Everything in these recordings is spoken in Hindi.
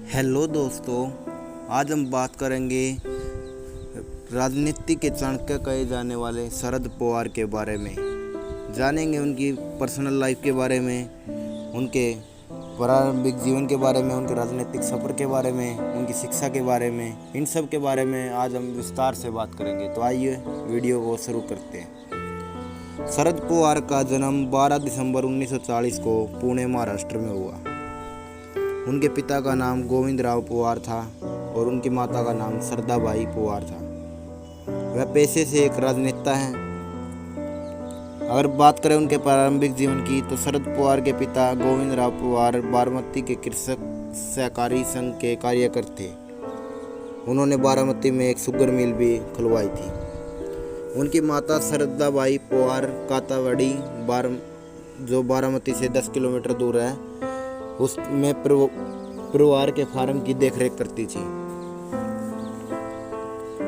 हेलो दोस्तों, आज हम बात करेंगे राजनीति के चाणक्य कहे जाने वाले शरद पवार के बारे में। जानेंगे उनकी पर्सनल लाइफ के बारे में, उनके प्रारंभिक जीवन के बारे में, उनके राजनीतिक सफ़र के बारे में, उनकी शिक्षा के बारे में। इन सब के बारे में आज हम विस्तार से बात करेंगे। तो आइए वीडियो को शुरू करते हैं। शरद पवार का जन्म 12 दिसंबर 1940 को पुणे महाराष्ट्र में हुआ। उनके पिता का नाम गोविंदराव पवार था और उनकी माता का नाम सरदाबाई पवार था। वह पेशे से एक राजनेता हैं। अगर बात करें उनके प्रारंभिक जीवन की, तो शरद पवार के पिता गोविंदराव पवार बारामती के कृषक सहकारी संघ के कार्यकर्ता थे। उन्होंने बारामती में एक शुगर मिल भी खुलवाई थी। उनकी माता सरदाबाई पवार कातावाड़ी जो बारामती से 10 किलोमीटर दूर है, उसमें परिवार के फार्म की देखरेख करती थी।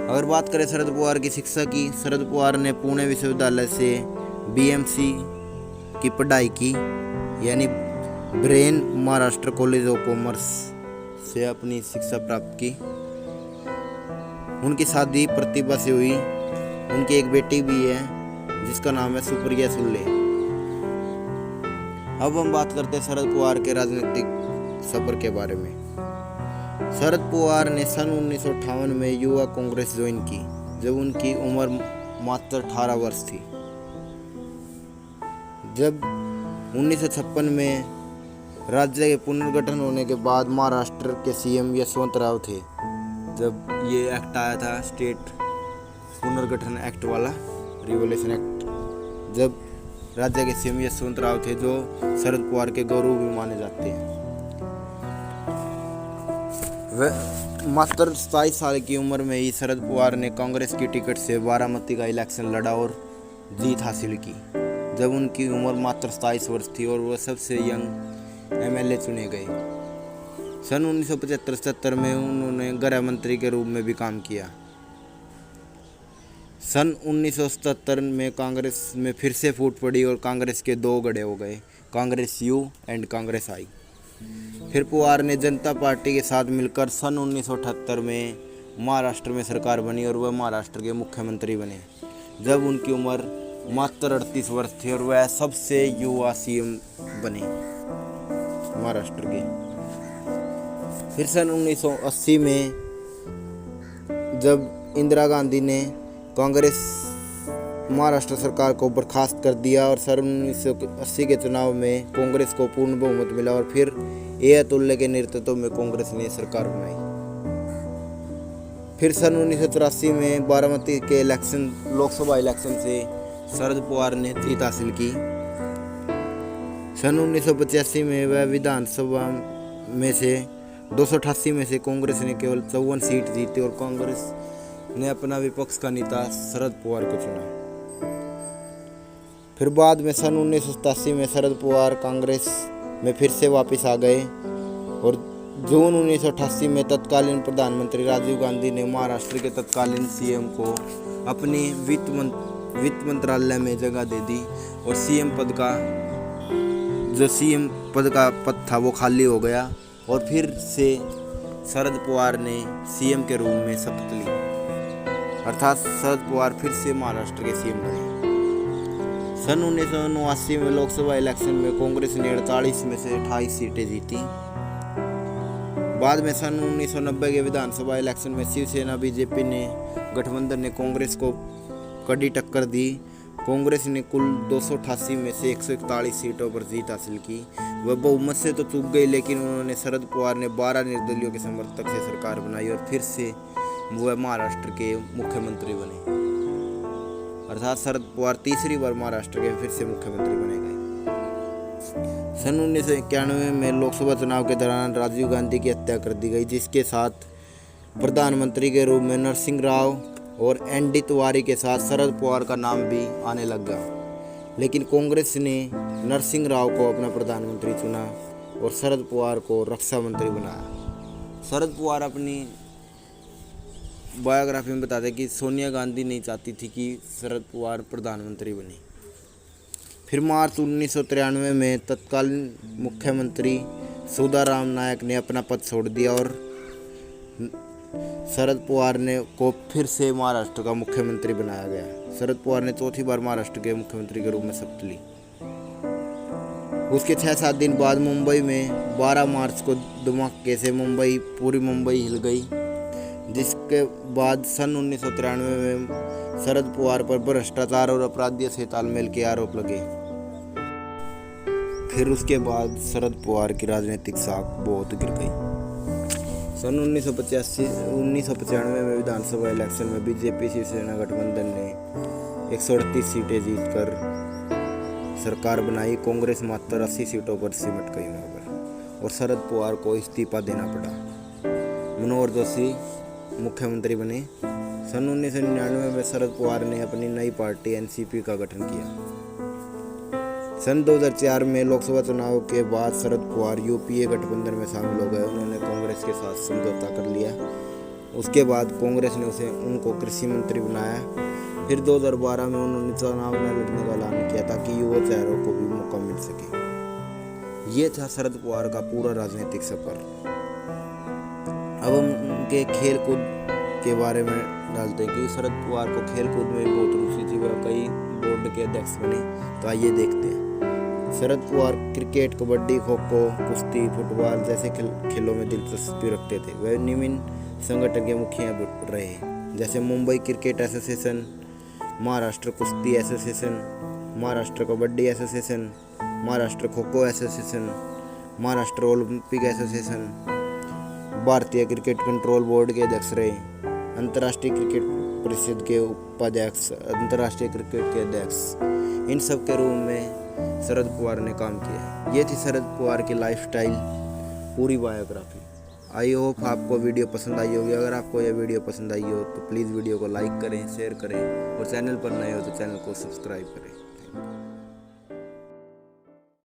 अगर बात करें शरद पवार की शिक्षा की, शरद पवार ने पुणे विश्वविद्यालय से बीएमसी की पढ़ाई की, यानी brain Maharashtra college of commerce से अपनी शिक्षा प्राप्त की। उनकी शादी प्रतिभा से हुई। उनकी एक बेटी भी है जिसका नाम है सुप्रिया सुल्ले। अब हम बात करते हैं शरद पवार के राजनीतिक सफर के बारे में। शरद पवार ने सन 1958 में युवा कांग्रेस ज्वाइन की, जब उनकी उम्र मात्र 18 वर्ष थी। जब 1956 में राज्य के पुनर्गठन होने के बाद महाराष्ट्र के सीएम यशवंत राव थे। जब ये एक्ट आया था, स्टेट पुनर्गठन एक्ट वाला, रिवोल्यूशन एक्ट, जब राज्य के सीएम यशवंत राव थे, जो शरद पवार के गौरव भी माने जाते हैं। वह मात्र 27 साल की उम्र में ही शरद पवार ने कांग्रेस की टिकट से बारामती का इलेक्शन लड़ा और जीत हासिल की, जब उनकी उम्र मात्र 27 वर्ष थी और वह सबसे यंग एमएलए चुने गए। सन 1975-76 में उन्होंने गृह मंत्री के रूप में भी काम किया। सन 1977 में कांग्रेस में फिर से फूट पड़ी और कांग्रेस के दो गढ़े हो गए, कांग्रेस यू एंड कांग्रेस आई। फिर पवार ने जनता पार्टी के साथ मिलकर सन 1978 में महाराष्ट्र में सरकार बनी और वह महाराष्ट्र के मुख्यमंत्री बने, जब उनकी उम्र मात्र 38 वर्ष थी और वह सबसे युवा सीएम बने महाराष्ट्र के। फिर सन 1980 में जब इंदिरा गांधी ने कांग्रेस महाराष्ट्र सरकार को बर्खास्त कर दिया और सन 1980 के चुनाव में कांग्रेस को पूर्ण बहुमत मिला और फिर अय्यतुल्ला के नेतृत्व में कांग्रेस ने सरकार बनाई। फिर सन 1984 में बारामती के लोकसभा इलेक्शन से शरद पवार ने जीत हासिल की। सन 1985 में वह विधानसभा में से 288 में से कांग्रेस ने केवल 54 सीट जीती और कांग्रेस ने अपना विपक्ष का नेता शरद पवार को चुना। फिर बाद में सन 1987 में शरद पवार कांग्रेस में फिर से वापस आ गए और जून 1988 में तत्कालीन प्रधानमंत्री राजीव गांधी ने महाराष्ट्र के तत्कालीन सीएम को अपनी वित्त मंत्रालय में जगह दे दी और सीएम पद का पद था वो खाली हो गया और फिर से शरद पवार ने सीएम के रूप में शपथ ली, अर्थात शरद पवार फिर से महाराष्ट्र के सीएम बने। सन 1989 में लोकसभा इलेक्शन में कांग्रेस ने 48 में से 28 सीटें जीती। बाद में सन 1990 के विधानसभा इलेक्शन में शिवसेना बीजेपी ने गठबंधन ने कांग्रेस को कड़ी टक्कर दी। कांग्रेस ने कुल 288 में से 141 सीटों पर जीत हासिल की। वह बहुमत से तो चूक गई, लेकिन उन्होंने शरद पवार ने 12 निर्दलीयों के समर्थक से सरकार बनाई और फिर से वह महाराष्ट्र के मुख्यमंत्री बने, अर्थात शरद पवार तीसरी बार महाराष्ट्र के फिर से मुख्यमंत्री बने गए। सन 1991 में लोकसभा चुनाव के दौरान राजीव गांधी की हत्या कर दी गई, जिसके साथ प्रधानमंत्री के रूप में नरसिंह राव और एनडी तिवारी के साथ शरद पवार का नाम भी आने लगा, लेकिन कांग्रेस ने नरसिंह राव को अपना प्रधानमंत्री चुना और शरद पवार को रक्षा मंत्री बनाया। शरद पवार अपनी बायोग्राफी में बताते कि सोनिया गांधी नहीं चाहती थी कि शरद पवार प्रधानमंत्री बने। फिर मार्च 1993 में तत्कालीन मुख्यमंत्री सुधाराम नायक ने अपना पद छोड़ दिया और शरद पवार ने को फिर से महाराष्ट्र का मुख्यमंत्री बनाया गया। शरद पवार ने चौथी बार महाराष्ट्र के मुख्यमंत्री के रूप में शपथ ली। उसके 6-7 दिन बाद मुंबई में 12 मार्च को धमाके से पूरी मुंबई हिल गई, जिसके बाद सन 1993 में शरद पवार पर भ्रष्टाचार और अपराधियों से तालमेल के आरोप लगे। फिर उसके बाद शरद पवार की राजनीतिक साख बहुत गिर गई। सन 1995 में विधानसभा इलेक्शन में बीजेपी शिवसेना गठबंधन ने 138 सीटें जीतकर सरकार बनाई। कांग्रेस मात्र 80 सीटों पर सिमट गई वहाँ पर, और शरद पवार को इस्तीफा देना पड़ा। मनोहर जोशी मुख्यमंत्री बने। सन 1999 में शरद पवार ने अपनी नई पार्टी एनसीपी का गठन किया। सन 2004 में लोकसभा चुनाव के बाद शरद पवार यूपीए गठबंधन में शामिल हो गए। उन्होंने कांग्रेस के साथ समझौता कर लिया। उसके बाद कांग्रेस ने उनको कृषि मंत्री बनाया। फिर 2012 में उन्होंने चुनाव न लड़ने का ऐलान किया ताकि युवा चेहरों को भी मौका मिल सके। ये था शरद पवार का पूरा राजनीतिक सफर। अब हम उनके खेल कूद के बारे में डालते हैं, क्योंकि शरद पवार को खेल कूद में बहुत रुचि थी। वह कई बोर्ड के अध्यक्ष बने। तो आइए देखते हैं। शरद पवार क्रिकेट, कबड्डी, खो खो, कुश्ती, फुटबॉल जैसे खेलों में दिलचस्पी रखते थे। वह विभिन्न संगठन के मुखिया रहे, जैसे मुंबई क्रिकेट एसोसिएशन, महाराष्ट्र कुश्ती association, Maharashtra kabaddi association, Maharashtra kho kho association, Maharashtra Olympic association, भारतीय क्रिकेट कंट्रोल बोर्ड के अध्यक्ष रहे, अंतर्राष्ट्रीय क्रिकेट परिषद के उपाध्यक्ष, अंतर्राष्ट्रीय क्रिकेट के अध्यक्ष। इन सब के रूप में शरद पवार ने काम किया। ये थी शरद पवार की लाइफस्टाइल पूरी बायोग्राफी। आई होप आपको वीडियो पसंद आई होगी। अगर आपको यह वीडियो पसंद आई हो तो प्लीज़ वीडियो को लाइक करें, शेयर करें, और चैनल पर नए हो तो चैनल को सब्सक्राइब करें।